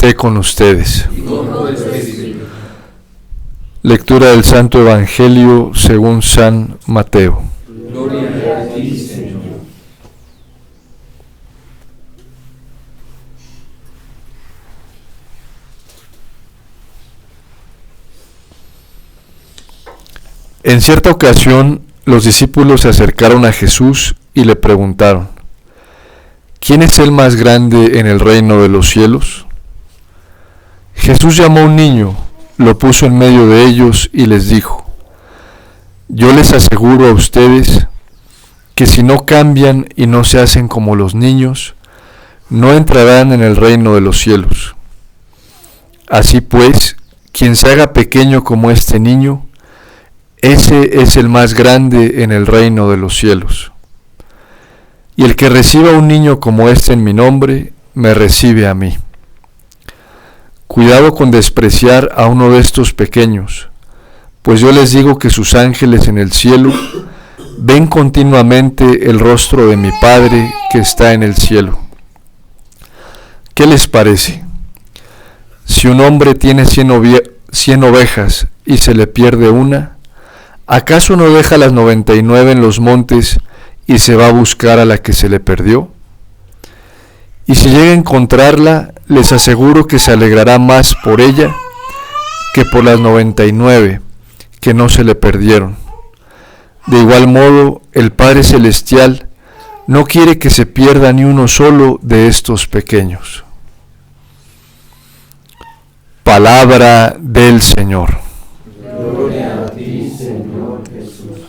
esté con ustedes. Y con tu espíritu. Lectura del Santo Evangelio según San Mateo. Gloria a ti, Señor. En cierta ocasión, los discípulos se acercaron a Jesús y le preguntaron: ¿quién es el más grande en el reino de los cielos? Jesús llamó a un niño, lo puso en medio de ellos y les dijo: yo les aseguro a ustedes que si no cambian y no se hacen como los niños, no entrarán en el reino de los cielos. Así pues, quien se haga pequeño como este niño, ese es el más grande en el reino de los cielos. Y el que reciba a un niño como este en mi nombre, me recibe a mí. Cuidado con despreciar a uno de estos pequeños, pues yo les digo que sus ángeles en el cielo ven continuamente el rostro de mi Padre que está en el cielo. ¿Qué les parece? Si un hombre tiene 100 ovejas y se le pierde una, ¿acaso no deja las 99 en los montes y se va a buscar a la que se le perdió? Y si llega a encontrarla, les aseguro que se alegrará más por ella que por las 99 que no se le perdieron. De igual modo, el Padre Celestial no quiere que se pierda ni uno solo de estos pequeños. Palabra del Señor. Gloria a ti, Señor Jesús.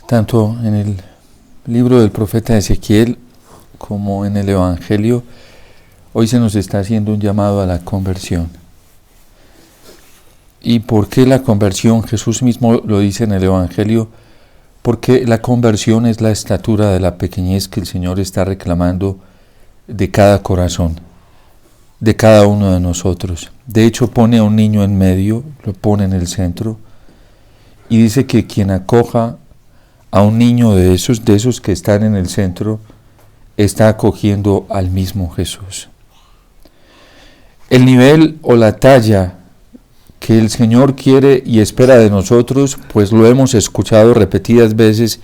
Tanto en el libro del profeta Ezequiel como en el Evangelio, hoy se nos está haciendo un llamado a la conversión. ¿Y por qué la conversión? Jesús mismo lo dice en el Evangelio, porque la conversión es la estatura de la pequeñez que el Señor está reclamando de cada corazón, de cada uno de nosotros. De hecho, pone a un niño en medio, lo pone en el centro, y dice que quien acoja a un niño de esos que están en el centro, está acogiendo al mismo Jesús. El nivel o la talla que el Señor quiere y espera de nosotros, pues lo hemos escuchado repetidas veces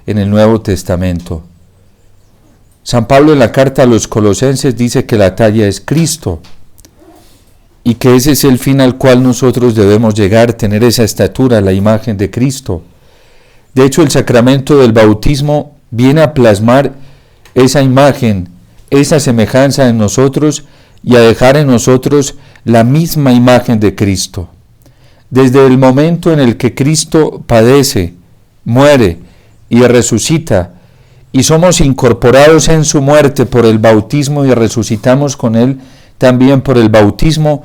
en el Nuevo Testamento. San Pablo en la carta a los Colosenses dice que la talla es Cristo y que ese es el fin al cual nosotros debemos llegar, tener esa estatura, la imagen de Cristo. De hecho, el sacramento del bautismo viene a plasmar esa imagen, esa semejanza en nosotros y a dejar en nosotros la misma imagen de Cristo. Desde el momento en el que Cristo padece, muere y resucita, y somos incorporados en su muerte por el bautismo y resucitamos con él también por el bautismo,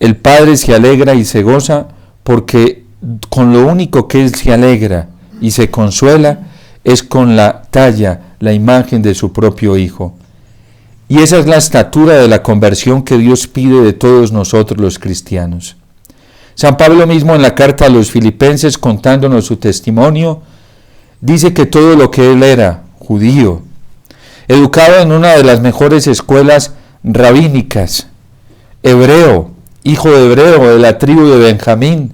el Padre se alegra y se goza, porque con lo único que él se alegra y se consuela es con la talla, la imagen de su propio Hijo. Y esa es la estatura de la conversión que Dios pide de todos nosotros los cristianos. San Pablo mismo en la carta a los Filipenses, contándonos su testimonio, dice que todo lo que él era, judío, educado en una de las mejores escuelas rabínicas, hebreo, hijo de hebreo de la tribu de Benjamín,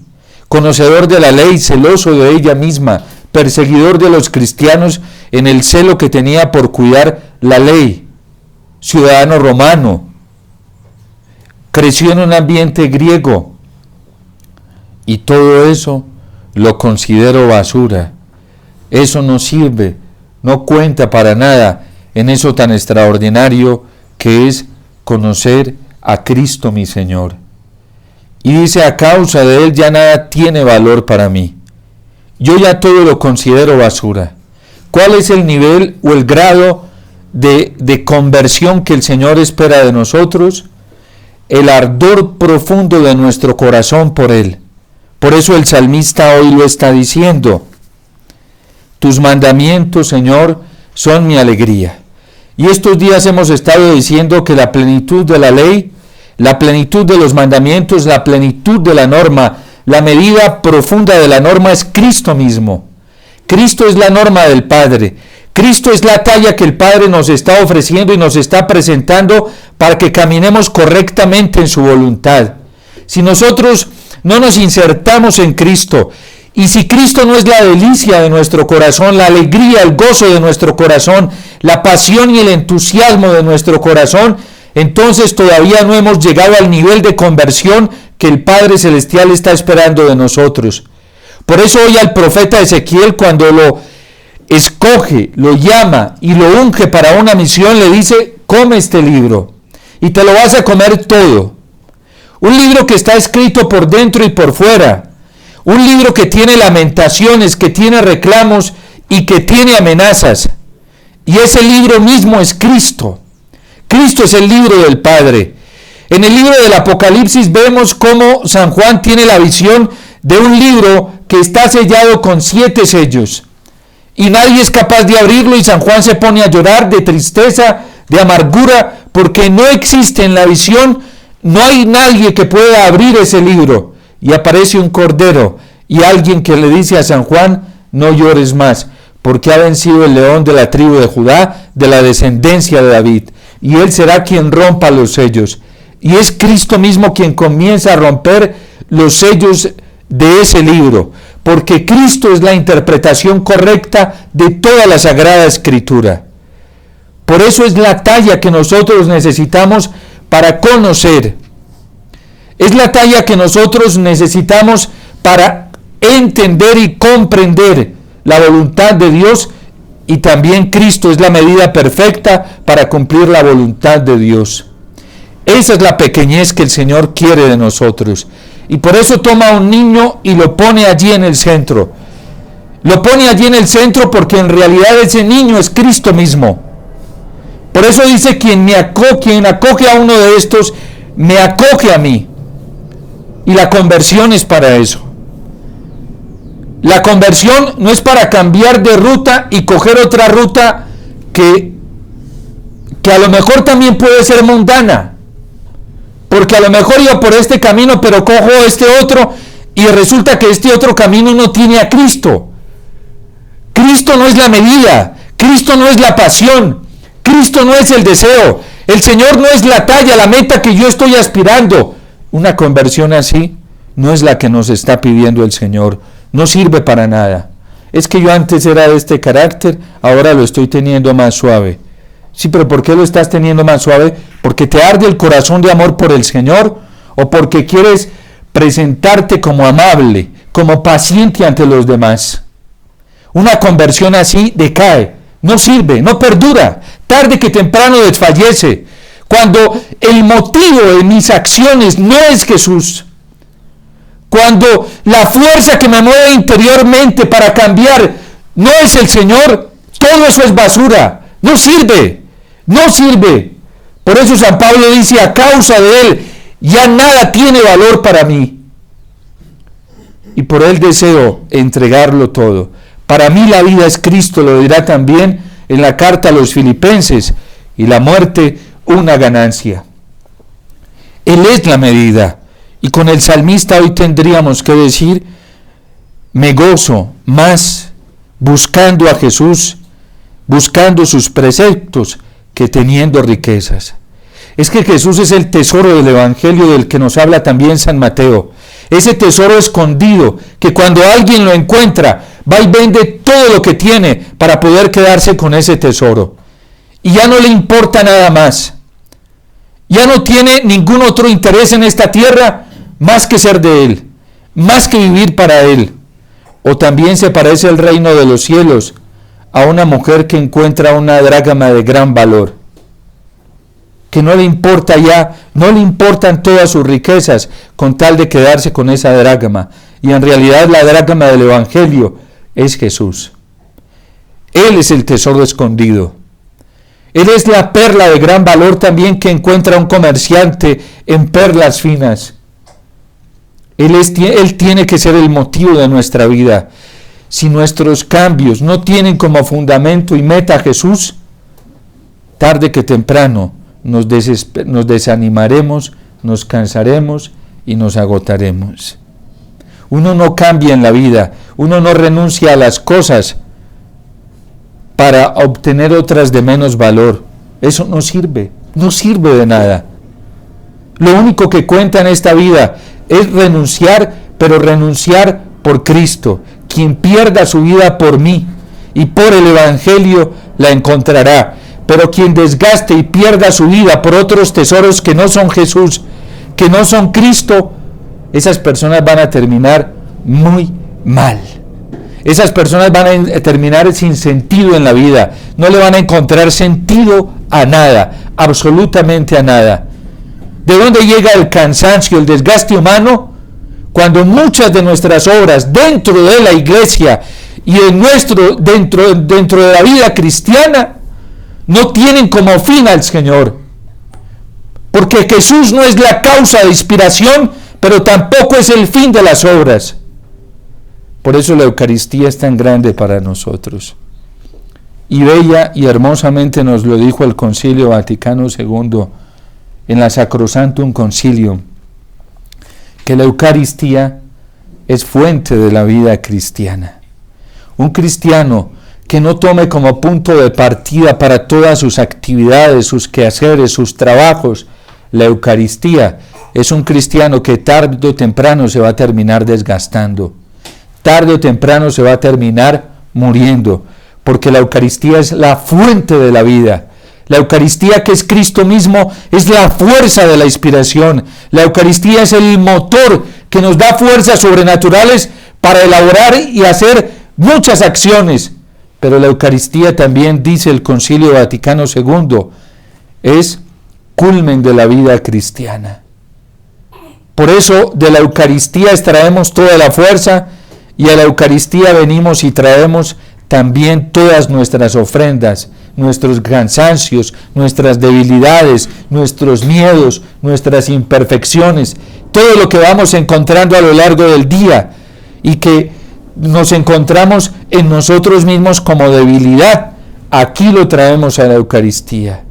conocedor de la ley, celoso de ella misma, perseguidor de los cristianos en el celo que tenía por cuidar la ley, ciudadano romano, creció en un ambiente griego, y todo eso lo considero basura. Eso no sirve, no cuenta para nada en eso tan extraordinario que es conocer a Cristo mi Señor. Y dice, a causa de él ya nada tiene valor para mí. Yo ya todo lo considero basura. ¿Cuál es el nivel o el grado de conversión que el Señor espera de nosotros? el ardor profundo de nuestro corazón por Él. Por eso el salmista hoy lo está diciendo: tus mandamientos, Señor, son mi alegría. Y estos días hemos estado diciendo que la plenitud de la ley, la plenitud de los mandamientos, la plenitud de la norma, la medida profunda de la norma es Cristo mismo. Cristo es la norma del Padre. Cristo es la talla que el Padre nos está ofreciendo y nos está presentando para que caminemos correctamente en su voluntad. Si nosotros no nos insertamos en Cristo, y si Cristo no es la delicia de nuestro corazón, la alegría, el gozo de nuestro corazón, la pasión y el entusiasmo de nuestro corazón, entonces todavía no hemos llegado al nivel de conversión que el Padre Celestial está esperando de nosotros. Por eso hoy al profeta Ezequiel, cuando lo escoge, lo llama y lo unge para una misión, le dice: come este libro y te lo vas a comer todo. Un libro que está escrito por dentro y por fuera. Un libro que tiene lamentaciones, que tiene reclamos y que tiene amenazas. Y ese libro mismo es Cristo. Cristo es el libro del Padre. En el libro del Apocalipsis vemos cómo San Juan tiene la visión de un libro que está sellado con 7 sellos. Y nadie es capaz de abrirlo, y San Juan se pone a llorar de tristeza, de amargura, porque no existe en la visión, no hay nadie que pueda abrir ese libro. Y aparece un cordero y alguien que le dice a San Juan: no llores más, porque ha vencido el león de la tribu de Judá, de la descendencia de David, y él será quien rompa los sellos. Y es Cristo mismo quien comienza a romper los sellos de ese libro, porque Cristo es la interpretación correcta de toda la Sagrada Escritura. Por eso es la talla que nosotros necesitamos para conocer. Es la talla que nosotros necesitamos para entender y comprender la voluntad de Dios, y también Cristo es la medida perfecta para cumplir la voluntad de Dios. Esa es la pequeñez que el Señor quiere de nosotros. Y por eso toma a un niño y lo pone allí en el centro. Lo pone allí en el centro porque en realidad ese niño es Cristo mismo. Por eso dice: quien acoge a uno de estos, me acoge a mí. Y la conversión es para eso. La conversión no es para cambiar de ruta y coger otra ruta que a lo mejor también puede ser mundana. Porque a lo mejor iba por este camino, pero cojo este otro, y resulta que este otro camino no tiene a Cristo. Cristo no es la medida, Cristo no es la pasión, Cristo no es el deseo, el Señor no es la talla, la meta que yo estoy aspirando. Una conversión así no es la que nos está pidiendo el Señor, no sirve para nada. Es que yo antes era de este carácter, ahora lo estoy teniendo más suave. Sí, pero ¿por qué lo estás teniendo más suave? ¿Porque te arde el corazón de amor por el Señor? ¿O porque quieres presentarte como amable, como paciente ante los demás? Una conversión así decae, no sirve, no perdura, tarde que temprano desfallece. Cuando el motivo de mis acciones no es Jesús, cuando la fuerza que me mueve interiormente para cambiar no es el Señor, todo eso es basura, no sirve, no sirve. Por eso San Pablo dice: a causa de Él ya nada tiene valor para mí. Y por Él deseo entregarlo todo. Para mí la vida es Cristo, lo dirá también en la carta a los Filipenses, y la muerte una ganancia. Él es la medida. Y con el salmista hoy tendríamos que decir: me gozo más buscando a Jesús, buscando sus preceptos, que teniendo riquezas. Es que Jesús es el tesoro del Evangelio del que nos habla también San Mateo. Ese tesoro escondido, que cuando alguien lo encuentra, va y vende todo lo que tiene para poder quedarse con ese tesoro. Y ya no le importa nada más. Ya no tiene ningún otro interés en esta tierra más que ser de Él, más que vivir para Él. O también se parece el reino de los cielos a una mujer que encuentra una dracma de gran valor, que no le importa ya, no le importan todas sus riquezas con tal de quedarse con esa dracma. Y en realidad la dracma del Evangelio es Jesús. Él es el tesoro escondido. Él es la perla de gran valor también que encuentra un comerciante en perlas finas. Él tiene que ser el motivo de nuestra vida. Si nuestros cambios no tienen como fundamento y meta a Jesús, tarde que temprano nos desanimaremos, nos cansaremos y nos agotaremos. Uno no cambia en la vida, uno no renuncia a las cosas para obtener otras de menos valor. Eso no sirve de nada. Lo único que cuenta en esta vida es renunciar, pero renunciar por Cristo. Quien pierda su vida por mí y por el Evangelio la encontrará, pero quien desgaste y pierda su vida por otros tesoros que no son Jesús, que no son Cristo, esas personas van a terminar muy mal. Esas personas van a terminar sin sentido en la vida, no le van a encontrar sentido a nada, absolutamente a nada. ¿De dónde llega el cansancio, el desgaste humano? Cuando muchas de nuestras obras dentro de la iglesia y dentro de la vida cristiana no tienen como fin al Señor. Porque Jesús no es la causa de inspiración, pero tampoco es el fin de las obras. Por eso la Eucaristía es tan grande para nosotros. Y bella y hermosamente nos lo dijo el Concilio Vaticano II en la Sacrosanctum Concilium, que la Eucaristía es fuente de la vida cristiana. Un cristiano que no tome como punto de partida para todas sus actividades, sus quehaceres, sus trabajos, la Eucaristía, es un cristiano que tarde o temprano se va a terminar desgastando. Tarde o temprano se va a terminar muriendo, porque la Eucaristía es la fuente de la vida. La Eucaristía, que es Cristo mismo, es la fuerza de la inspiración. La Eucaristía es el motor que nos da fuerzas sobrenaturales para elaborar y hacer muchas acciones. Pero la Eucaristía también, dice el Concilio Vaticano II, es culmen de la vida cristiana. Por eso de la Eucaristía extraemos toda la fuerza, y a la Eucaristía venimos y traemos también todas nuestras ofrendas, nuestros cansancios, nuestras debilidades, nuestros miedos, nuestras imperfecciones, todo lo que vamos encontrando a lo largo del día y que nos encontramos en nosotros mismos como debilidad, aquí lo traemos a la Eucaristía.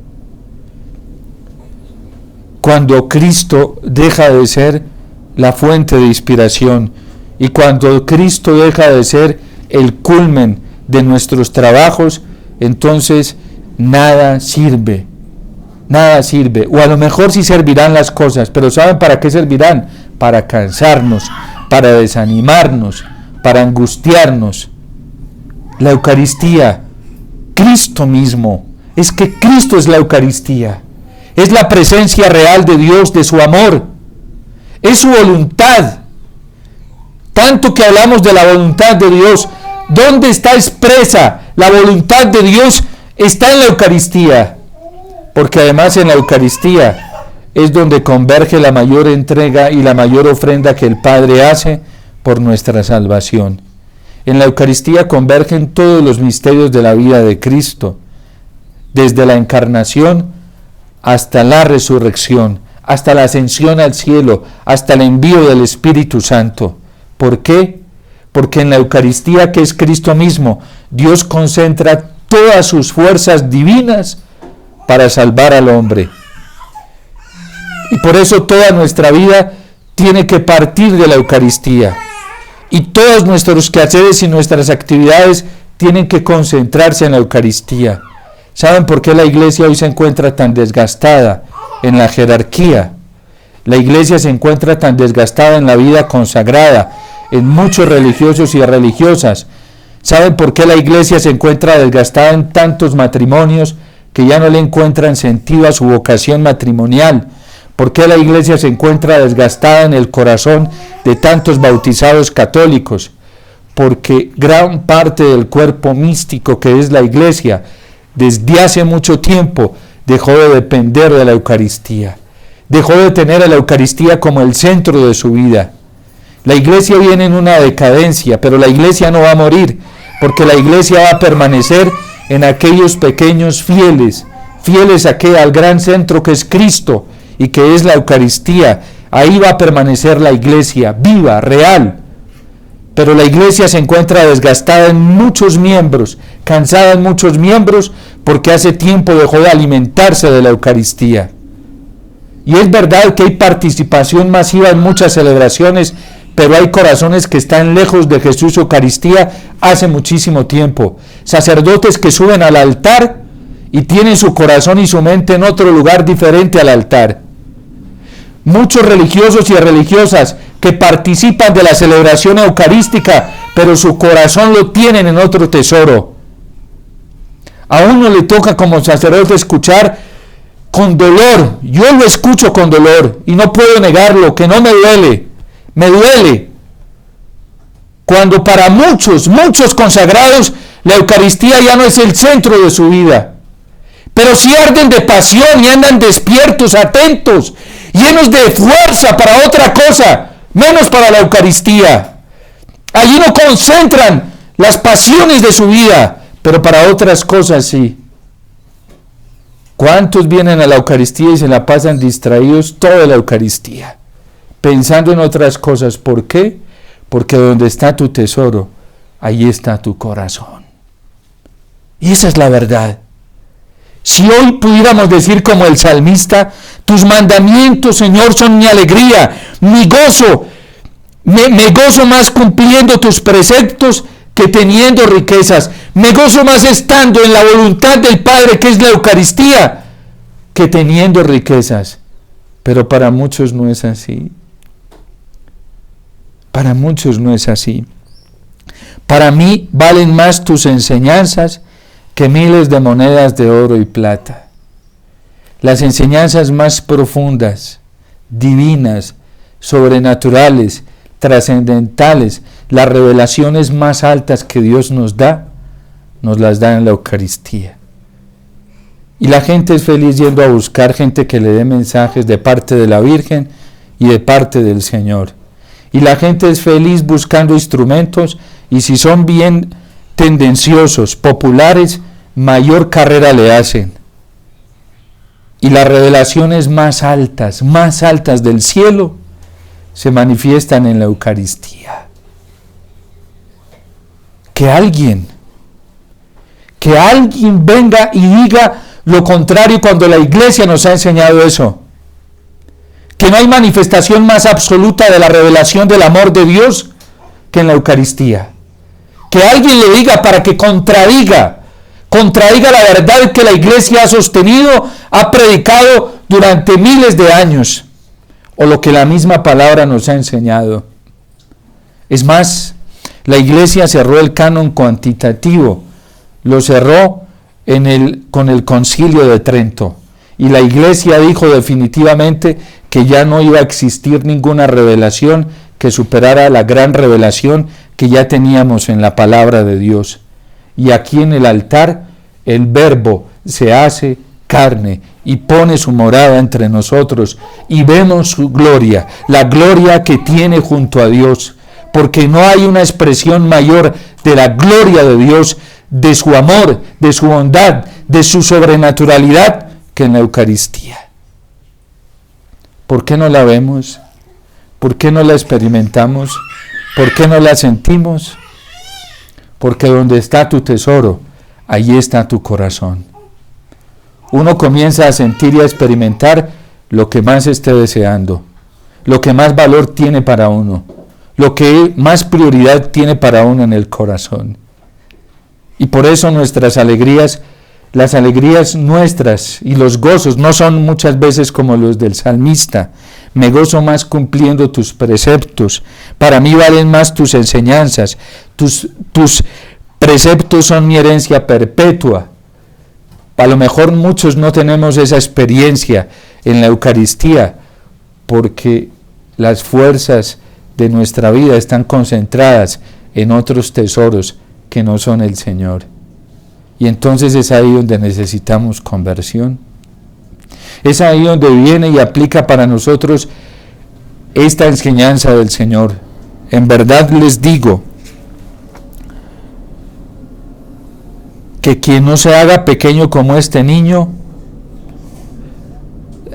Cuando Cristo deja de ser la fuente de inspiración y cuando Cristo deja de ser el culmen de nuestros trabajos, entonces nada sirve, o a lo mejor sí servirán las cosas, pero ¿saben para qué servirán? Para cansarnos, para desanimarnos, para angustiarnos. La Eucaristía, Cristo mismo, es que Cristo es la Eucaristía, es la presencia real de Dios, de su amor, es su voluntad. Tanto que hablamos de la voluntad de Dios, ¿dónde está expresa la voluntad de Dios? Está en la Eucaristía, porque además en la Eucaristía es donde converge la mayor entrega y la mayor ofrenda que el Padre hace por nuestra salvación. En la Eucaristía convergen todos los misterios de la vida de Cristo, desde la encarnación hasta la resurrección, hasta la ascensión al cielo, hasta el envío del Espíritu Santo. ¿Por qué? Porque en la Eucaristía, que es Cristo mismo, Dios concentra todas sus fuerzas divinas para salvar al hombre. Y por eso toda nuestra vida tiene que partir de la Eucaristía. Y todos nuestros quehaceres y nuestras actividades tienen que concentrarse en la Eucaristía. ¿Saben por qué la iglesia hoy se encuentra tan desgastada en la jerarquía? La iglesia se encuentra tan desgastada en la vida consagrada, en muchos religiosos y religiosas. ¿Saben por qué la iglesia se encuentra desgastada en tantos matrimonios que ya no le encuentran sentido a su vocación matrimonial? ¿Por qué la iglesia se encuentra desgastada en el corazón de tantos bautizados católicos? Porque gran parte del cuerpo místico que es la iglesia, desde hace mucho tiempo, dejó de depender de la Eucaristía. Dejó de tener a la Eucaristía como el centro de su vida. La iglesia viene en una decadencia, pero la iglesia no va a morir, porque la iglesia va a permanecer en aquellos pequeños fieles fieles a qué, al gran centro que es Cristo y que es la Eucaristía. Ahí va a permanecer la iglesia, viva, real. Pero la iglesia se encuentra desgastada en muchos miembros, cansada en muchos miembros, porque hace tiempo dejó de alimentarse de la Eucaristía. Y es verdad que hay participación masiva en muchas celebraciones, pero hay corazones que están lejos de Jesús y Eucaristía hace muchísimo tiempo. Sacerdotes que suben al altar y tienen su corazón y su mente en otro lugar diferente al altar. Muchos religiosos y religiosas que participan de la celebración eucarística, pero su corazón lo tienen en otro tesoro. A uno le toca como sacerdote escuchar con dolor, yo lo escucho con dolor y no puedo negarlo, que no me duele, cuando para muchos consagrados la Eucaristía ya no es el centro de su vida, pero sí arden de pasión y andan despiertos, atentos, llenos de fuerza para otra cosa, menos para la Eucaristía. Allí no concentran las pasiones de su vida, pero para otras cosas sí. ¿Cuántos vienen a la Eucaristía y se la pasan distraídos toda la Eucaristía, pensando en otras cosas? ¿Por qué? Porque donde está tu tesoro, ahí está tu corazón. Y esa es la verdad. Si hoy pudiéramos decir como el salmista, tus mandamientos, Señor, son mi alegría, mi gozo, me gozo más cumpliendo tus preceptos que teniendo riquezas, me gozo más estando en la voluntad del Padre, que es la Eucaristía, que teniendo riquezas. Pero para muchos no es así. Para muchos no es así. Para mí valen más tus enseñanzas que miles de monedas de oro y plata. Las enseñanzas más profundas, divinas, sobrenaturales, trascendentales, las revelaciones más altas que Dios nos las da en la Eucaristía. Y la gente es feliz yendo a buscar gente que le dé mensajes de parte de la Virgen y de parte del Señor. Y la gente es feliz buscando instrumentos, y si son bien tendenciosos, populares, mayor carrera le hacen. Y las revelaciones más altas del cielo se manifiestan en la Eucaristía. Que alguien venga y diga lo contrario cuando la Iglesia nos ha enseñado eso. Que no hay manifestación más absoluta de la revelación del amor de Dios que en la Eucaristía. Que alguien le diga para que contradiga la verdad que la Iglesia ha sostenido, ha predicado durante miles de años, o lo que la misma palabra nos ha enseñado. Es más, la Iglesia cerró el canon cuantitativo, lo cerró con el Concilio de Trento, y la Iglesia dijo definitivamente que ya no iba a existir ninguna revelación que superara la gran revelación que ya teníamos en la palabra de Dios. Y aquí en el altar el Verbo se hace carne y pone su morada entre nosotros, y vemos su gloria, la gloria que tiene junto a Dios, porque no hay una expresión mayor de la gloria de Dios, de su amor, de su bondad, de su sobrenaturalidad, que en la Eucaristía. ¿Por qué no la vemos? ¿Por qué no la experimentamos? ¿Por qué no la sentimos? Porque donde está tu tesoro, allí está tu corazón. Uno comienza a sentir y a experimentar lo que más esté deseando, lo que más valor tiene para uno, lo que más prioridad tiene para uno en el corazón. Y por eso nuestras alegrías, las alegrías nuestras y los gozos no son muchas veces como los del salmista. Me gozo más cumpliendo tus preceptos. Para mí valen más tus enseñanzas. Tus preceptos son mi herencia perpetua. A lo mejor muchos no tenemos esa experiencia en la Eucaristía, porque las fuerzas de nuestra vida están concentradas en otros tesoros que no son el Señor. Y entonces es ahí donde necesitamos conversión. Es ahí donde viene y aplica para nosotros esta enseñanza del Señor. En verdad les digo que quien no se haga pequeño como este niño,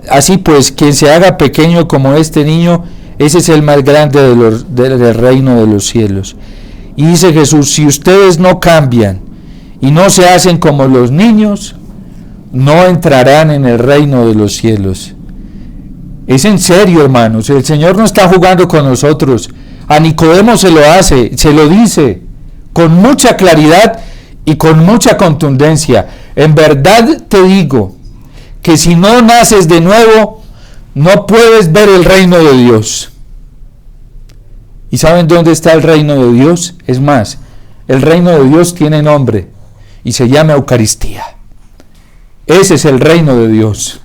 así pues, quien se haga pequeño como este niño, ese es el más grande del reino de los cielos. Y dice Jesús, si ustedes no cambian y no se hacen como los niños, no entrarán en el reino de los cielos. Es en serio, hermanos, el Señor no está jugando con nosotros. A Nicodemo se lo hace, se lo dice con mucha claridad y con mucha contundencia. En verdad te digo que si no naces de nuevo, no puedes ver el reino de Dios. ¿Y saben dónde está el reino de Dios? Es más, el reino de Dios tiene nombre y se llama Eucaristía. Ese es el reino de Dios,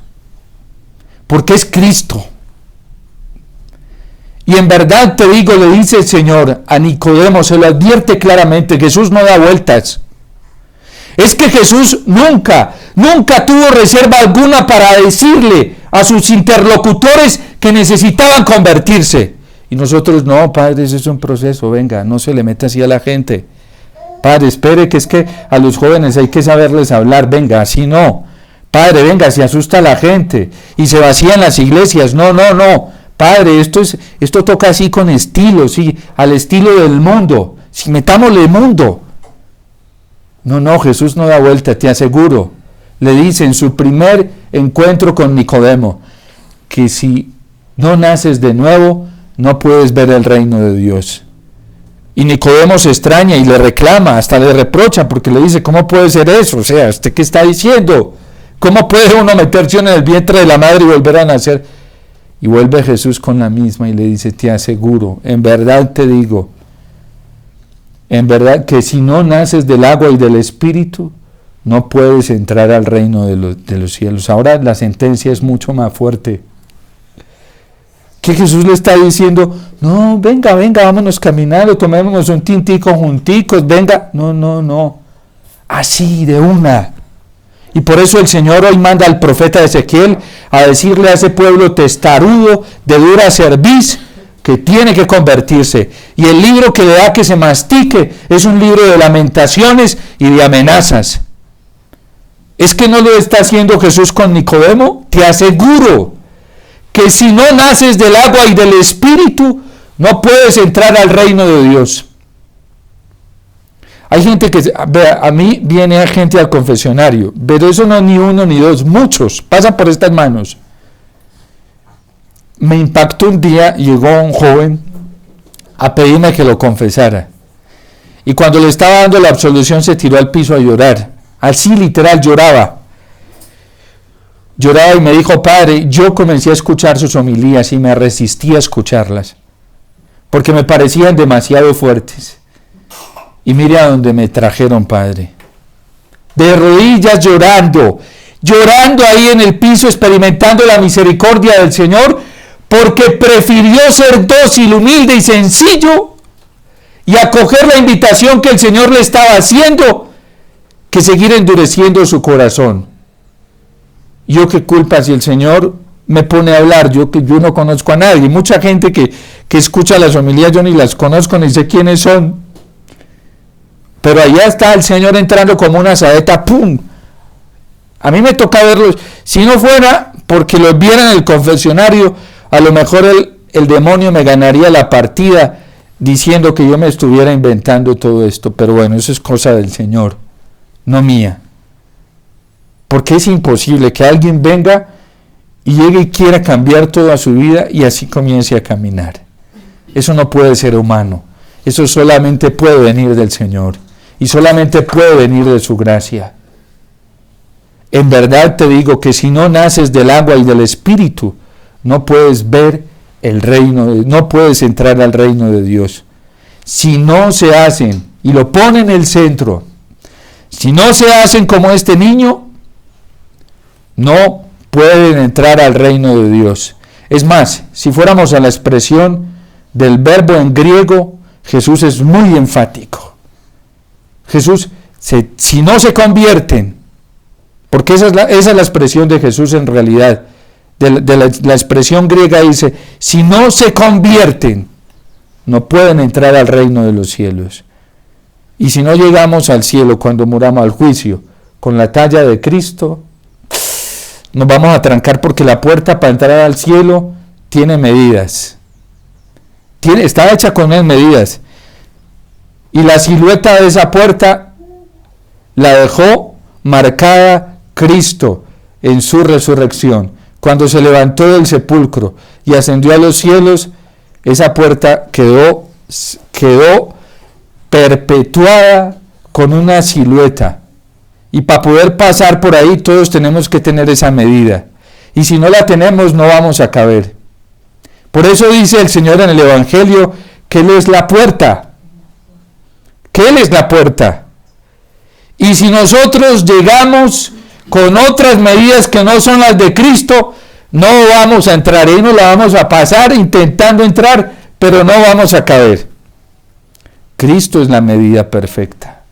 porque es Cristo. Y en verdad te digo, le dice el Señor a Nicodemo, se lo advierte claramente, Jesús no da vueltas. Es que Jesús nunca tuvo reserva alguna para decirle a sus interlocutores que necesitaban convertirse. Y nosotros, no, Padre, ese es un proceso, venga, no se le meta así a la gente. Padre, espere, que es que a los jóvenes hay que saberles hablar, venga, así no. Padre, venga, se asusta a la gente y se vacían las iglesias, no. Padre, esto toca así con estilo, sí, al estilo del mundo, si metámosle mundo. No, Jesús no da vuelta, te aseguro. Le dice en su primer encuentro con Nicodemo, que si no naces de nuevo, no puedes ver el reino de Dios. Y Nicodemo se extraña y le reclama, hasta le reprocha, porque le dice, ¿cómo puede ser eso? O sea, ¿usted qué está diciendo? ¿Cómo puede uno meterse en el vientre de la madre y volver a nacer? Y vuelve Jesús con la misma y le dice, te aseguro, en verdad te digo, en verdad que si no naces del agua y del Espíritu, no puedes entrar al reino de los cielos. Ahora la sentencia es mucho más fuerte. Que Jesús le está diciendo, no, venga, vámonos caminando, tomémonos un tintico junticos, venga. No. Así, de una. Y por eso el Señor hoy manda al profeta Ezequiel a decirle a ese pueblo testarudo, de dura cerviz, que tiene que convertirse. Y el libro que le da que se mastique es un libro de lamentaciones y de amenazas. ¿Es que no lo está haciendo Jesús con Nicodemo? Te aseguro que si no naces del agua y del Espíritu, no puedes entrar al reino de Dios. Hay gente que, a mí viene gente al confesionario, pero eso no es ni uno ni dos, muchos pasan por estas manos. Me impactó un día, llegó un joven a pedirme que lo confesara. Y cuando le estaba dando la absolución se tiró al piso a llorar. Así literal lloraba. Lloraba y me dijo, Padre, yo comencé a escuchar sus homilías y me resistí a escucharlas, porque me parecían demasiado fuertes. Y mire a dónde me trajeron, Padre. De rodillas llorando ahí en el piso, experimentando la misericordia del Señor, porque prefirió ser dócil, humilde y sencillo y acoger la invitación que el Señor le estaba haciendo, que seguir endureciendo su corazón. Yo qué culpa si el Señor me pone a hablar, yo no conozco a nadie. Mucha gente que escucha las homilías, yo ni las conozco, ni sé quiénes son. Pero allá está el Señor entrando como una saeta, ¡pum! A mí me toca verlos. Si no fuera porque los viera en el confesionario, a lo mejor el demonio me ganaría la partida diciendo que yo me estuviera inventando todo esto. Pero bueno, eso es cosa del Señor, no mía. Porque es imposible que alguien venga y llegue y quiera cambiar toda su vida y así comience a caminar. Eso no puede ser humano. Eso solamente puede venir del Señor. Y solamente puede venir de su gracia. En verdad te digo que si no naces del agua y del Espíritu, no puedes ver el reino, no puedes entrar al reino de Dios. Si no se hacen, y lo pone en el centro, si no se hacen como este niño, no pueden entrar al reino de Dios. Es más, si fuéramos a la expresión del verbo en griego, Jesús es muy enfático. Jesús, si no se convierten, porque esa es la expresión de Jesús en realidad, la expresión griega dice, si no se convierten, no pueden entrar al reino de los cielos. Y si no llegamos al cielo cuando muramos al juicio, con la talla de Cristo, nos vamos a trancar porque la puerta para entrar al cielo tiene medidas. Está hecha con unas medidas. Y la silueta de esa puerta la dejó marcada Cristo en su resurrección. Cuando se levantó del sepulcro y ascendió a los cielos, esa puerta quedó perpetuada con una silueta. Y para poder pasar por ahí todos tenemos que tener esa medida. Y si no la tenemos no vamos a caber. Por eso dice el Señor en el Evangelio que Él es la puerta. Que Él es la puerta. Y si nosotros llegamos con otras medidas que no son las de Cristo, no vamos a entrar. Ahí nos la vamos a pasar intentando entrar, pero no vamos a caber. Cristo es la medida perfecta.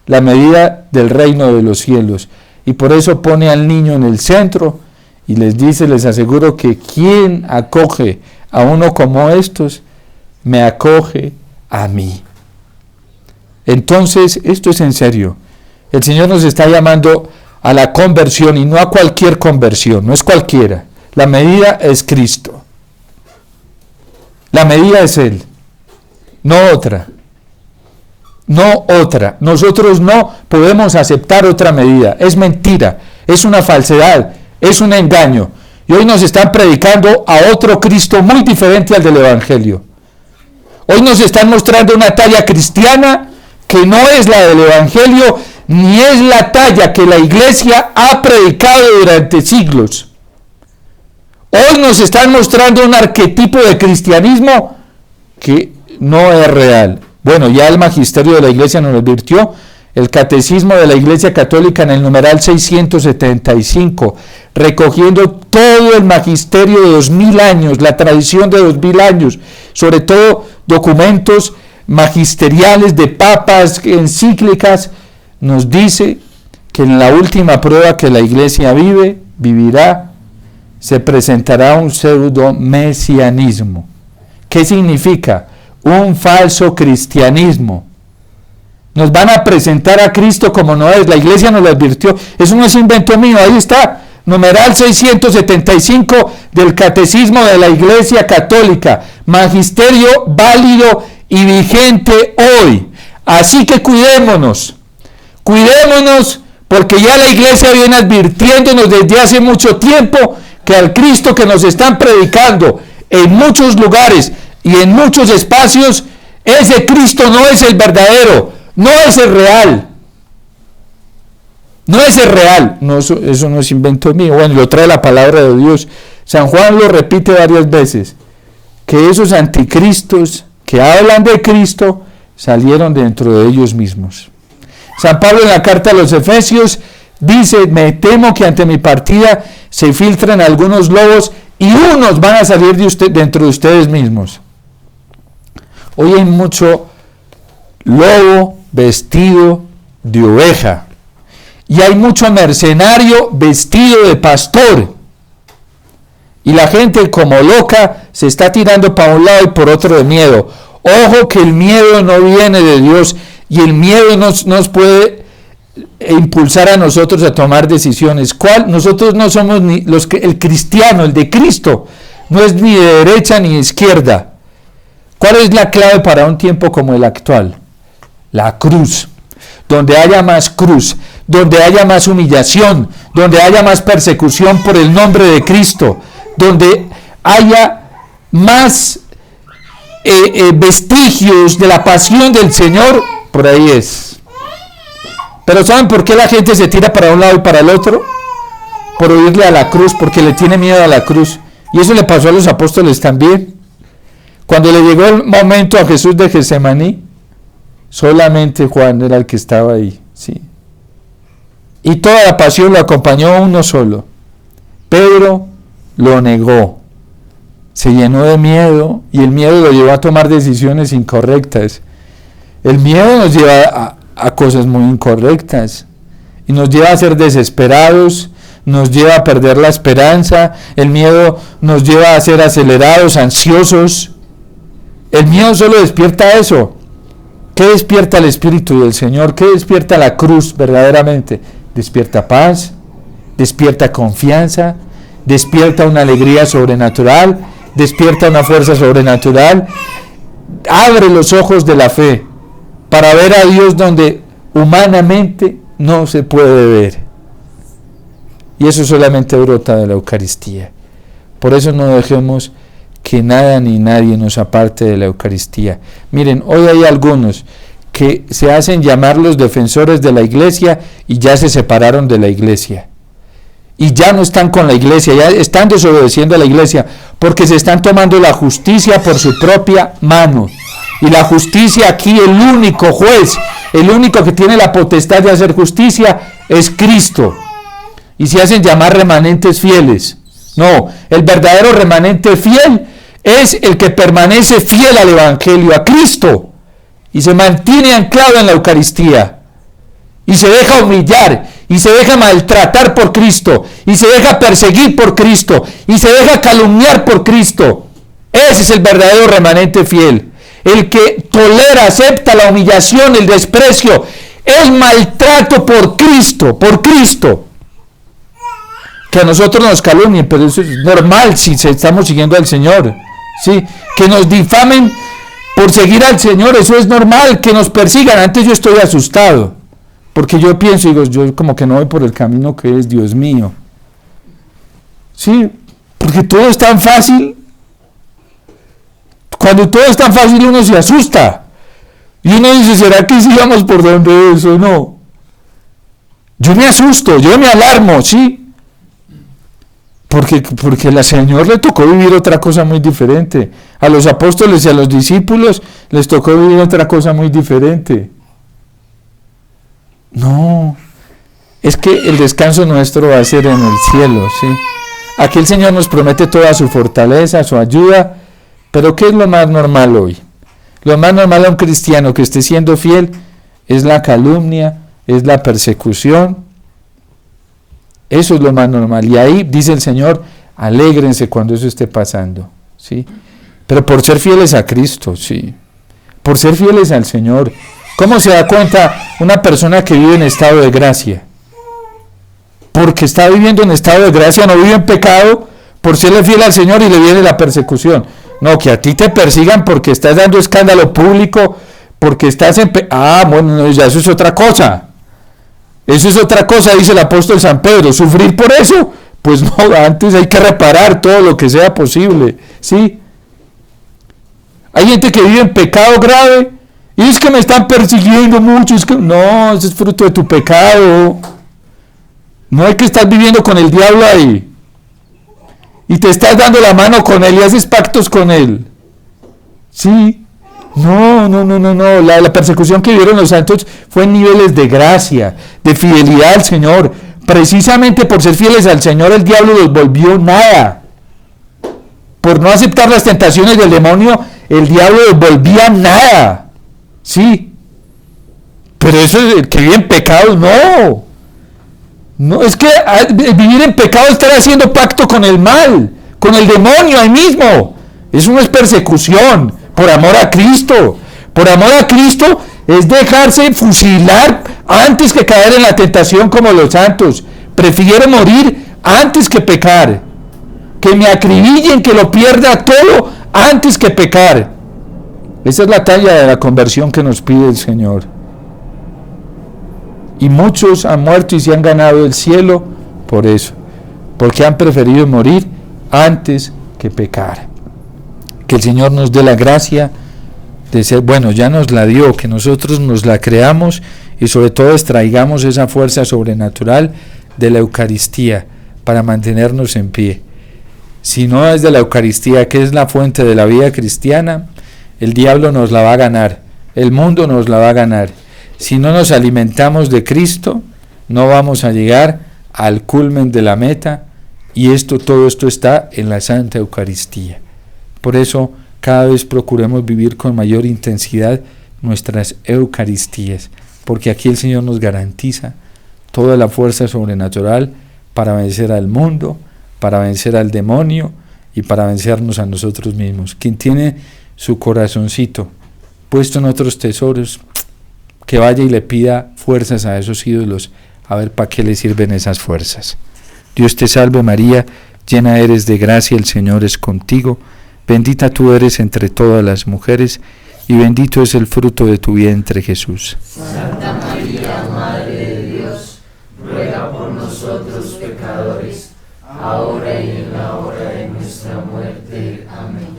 La medida del reino de los cielos. Y por eso pone al niño en el centro y les dice, les aseguro que quien acoge a uno como estos, me acoge a mí. Entonces, esto es en serio. El Señor nos está llamando a la conversión y no a cualquier conversión, no es cualquiera. La medida es Cristo. La medida es Él, no otra. No otra. Nosotros no podemos aceptar otra medida. Es mentira, es una falsedad, es un engaño. Y hoy nos están predicando a otro Cristo muy diferente al del Evangelio. Hoy nos están mostrando una talla cristiana que no es la del Evangelio, ni es la talla que la Iglesia ha predicado durante siglos. Hoy nos están mostrando un arquetipo de cristianismo que no es real. Bueno, ya el magisterio de la Iglesia nos lo advirtió, el Catecismo de la Iglesia Católica en el numeral 675, recogiendo todo el magisterio de 2000 años, la tradición de 2000 años, sobre todo documentos magisteriales de papas, encíclicas, nos dice que en la última prueba que la Iglesia vivirá, se presentará un pseudo mesianismo. ¿Qué significa? Un falso cristianismo. Nos van a presentar a Cristo como no es. La Iglesia nos lo advirtió. Eso no es invento mío. Ahí está. Numeral 675 del Catecismo de la Iglesia Católica. Magisterio válido y vigente hoy. Así que cuidémonos. Cuidémonos porque ya la Iglesia viene advirtiéndonos desde hace mucho tiempo que al Cristo que nos están predicando en muchos lugares y en muchos espacios, ese Cristo no es el verdadero, no es el real. No es el real. No, eso no es invento mío. Bueno, lo trae la palabra de Dios. San Juan lo repite varias veces, que esos anticristos que hablan de Cristo salieron dentro de ellos mismos. San Pablo en la carta a los Efesios dice, me temo que ante mi partida se filtren algunos lobos y unos van a salir dentro de ustedes mismos. Hoy hay mucho lobo vestido de oveja y hay mucho mercenario vestido de pastor. Y la gente como loca se está tirando para un lado y por otro de miedo. Ojo que el miedo no viene de Dios y el miedo nos puede impulsar a nosotros a tomar decisiones. Nosotros no somos ni el cristiano, el de Cristo, no es ni de derecha ni de izquierda. ¿Cuál es la clave para un tiempo como el actual? La cruz. Donde haya más cruz, donde haya más humillación, donde haya más persecución por el nombre de Cristo, donde haya más vestigios de la pasión del Señor, por ahí es. Pero ¿saben por qué la gente se tira para un lado y para el otro? Por huirle a la cruz, porque le tiene miedo a la cruz. Y eso le pasó a los apóstoles también. Cuando le llegó el momento a Jesús de Getsemaní, solamente Juan era el que estaba ahí, ¿sí? Y toda la pasión lo acompañó uno solo. Pedro lo negó, se llenó de miedo y el miedo lo llevó a tomar decisiones incorrectas. El miedo nos lleva a cosas muy incorrectas y nos lleva a ser desesperados, nos lleva a perder la esperanza, el miedo nos lleva a ser acelerados, ansiosos. El miedo solo despierta eso. ¿Qué despierta el Espíritu del Señor? ¿Qué despierta la cruz verdaderamente? Despierta paz, despierta confianza, despierta una alegría sobrenatural, despierta una fuerza sobrenatural, abre los ojos de la fe para ver a Dios donde humanamente no se puede ver. Y eso solamente brota de la Eucaristía. Por eso no dejemos que nada ni nadie nos aparte de la Eucaristía. Miren, hoy hay algunos que se hacen llamar los defensores de la iglesia y ya se separaron de la iglesia. Y ya no están con la iglesia, ya están desobedeciendo a la iglesia, porque se están tomando la justicia por su propia mano. Y la justicia aquí, el único juez, el único que tiene la potestad de hacer justicia es Cristo. Y se hacen llamar remanentes fieles. No, el verdadero remanente fiel es el que permanece fiel al Evangelio, a Cristo, y se mantiene anclado en la Eucaristía, y se deja humillar, y se deja maltratar por Cristo, y se deja perseguir por Cristo, y se deja calumniar por Cristo. Ese es el verdadero remanente fiel, el que tolera, acepta la humillación, el desprecio, el maltrato por Cristo, que a nosotros nos calumnien, pero eso es normal si estamos siguiendo al Señor, ¿sí? Que nos difamen por seguir al Señor, eso es normal, que nos persigan. Antes yo estoy asustado, porque yo pienso, digo, yo como que no voy por el camino que es, Dios mío, ¿sí? Porque todo es tan fácil. Cuando todo es tan fácil uno se asusta, y uno dice, ¿será que sigamos por donde es o no? Yo me asusto, yo me alarmo, ¿sí? Porque al Señor le tocó vivir otra cosa muy diferente. A los apóstoles y a los discípulos les tocó vivir otra cosa muy diferente. No, es que el descanso nuestro va a ser en el cielo, ¿sí? Aquí el Señor nos promete toda su fortaleza, su ayuda, pero ¿qué es lo más normal hoy? Lo más normal a un cristiano que esté siendo fiel es la calumnia, es la persecución. Eso es lo más normal. Y ahí dice el Señor, alégrense cuando eso esté pasando, ¿sí? Pero por ser fieles a Cristo, ¿sí? Por ser fieles al Señor. ¿Cómo se da cuenta una persona que vive en estado de gracia? Porque está viviendo en estado de gracia, no vive en pecado, por serle fiel al Señor y le viene la persecución. No, que a ti te persigan porque estás dando escándalo público, porque estás en bueno, no, ya eso es otra cosa. Eso es otra cosa, dice el apóstol San Pedro. ¿Sufrir por eso? Pues no, antes hay que reparar todo lo que sea posible, ¿sí? Hay gente que vive en pecado grave, y es que me están persiguiendo mucho, es que no, ese es fruto de tu pecado. No es que estás viviendo con el diablo ahí, y te estás dando la mano con él, y haces pactos con él, ¿sí? No, la persecución que vivieron los santos fue en niveles de gracia, de fidelidad al Señor. Precisamente por ser fieles al Señor, el diablo los volvió nada. Por no aceptar las tentaciones del demonio, el diablo los volvía nada. Sí. Pero eso es el que vive en pecado, no. No, es que vivir en pecado es estar haciendo pacto con el mal, con el demonio ahí mismo. Eso no es persecución. Por amor a Cristo. Por amor a Cristo es dejarse fusilar antes que caer en la tentación como los santos. Prefiero morir antes que pecar. Que me acribillen, que lo pierda todo antes que pecar. Esa es la talla de la conversión que nos pide el Señor. Y muchos han muerto y se han ganado el cielo por eso. Porque han preferido morir antes que pecar. Que el Señor nos dé la gracia de ser, bueno, ya nos la dio, que nosotros nos la creamos y sobre todo extraigamos esa fuerza sobrenatural de la Eucaristía para mantenernos en pie. Si no es de la Eucaristía, que es la fuente de la vida cristiana, el diablo nos la va a ganar, el mundo nos la va a ganar. Si no nos alimentamos de Cristo, no vamos a llegar al culmen de la meta, y todo esto está en la Santa Eucaristía. Por eso cada vez procuremos vivir con mayor intensidad nuestras Eucaristías, porque aquí el Señor nos garantiza toda la fuerza sobrenatural para vencer al mundo, para vencer al demonio y para vencernos a nosotros mismos. Quien tiene su corazoncito puesto en otros tesoros, que vaya y le pida fuerzas a esos ídolos, a ver para qué le sirven esas fuerzas. Dios te salve María, llena eres de gracia, el Señor es contigo. Bendita tú eres entre todas las mujeres, y bendito es el fruto de tu vientre, Jesús. Santa María, Madre de Dios, ruega por nosotros pecadores, ahora y en la hora de nuestra muerte. Amén.